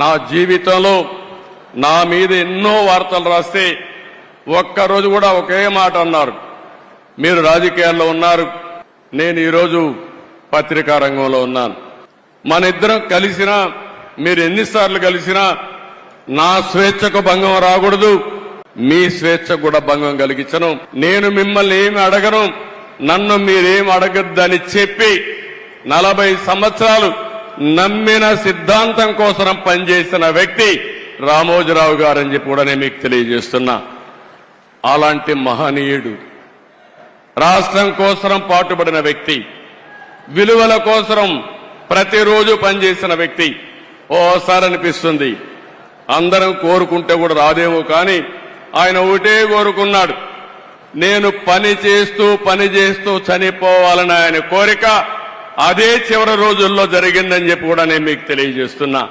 నా జీవితంలో నా మీద ఎన్నో వార్తలు రాస్తే ఒక్కరోజు కూడా ఒకే మాట అన్నారు, మీరు రాజకీయాల్లో ఉన్నారు, నేను ఈరోజు పత్రికా రంగంలో ఉన్నాను. మన ఇద్దరం కలిసినా, మీరు ఎన్నిసార్లు కలిసినా నా స్వేచ్ఛకు భంగం రాకూడదు, మీ స్వేచ్ఛకు కూడా భంగం కలిగించను. నేను మిమ్మల్ని ఏమి అడగను, నన్ను మీరేం అడగద్దని చెప్పి 40 సంవత్సరాలు నమ్మిన సిద్ధాంతం కోసం పనిచేసిన వ్యక్తి రామోజీరావు గారని చెప్పి కూడా నేను మీకు తెలియజేస్తున్నా. అలాంటి మహనీయుడు, రాష్ట్రం కోసం పాటుపడిన వ్యక్తి, విలువల కోసం ప్రతిరోజు పనిచేసిన వ్యక్తి. ఓసారి అనిపిస్తుంది అందరం కోరుకుంటే కూడా రాదేమో, కానీ ఆయన ఒకటే కోరుకున్నాడు, నేను పని చేస్తూ చనిపోవాలని ఆయన కోరిక. అదే చివరి రోజుల్లో జరిగిందని చెప్పి కూడా నేను మీకు తెలియజేస్తున్నా.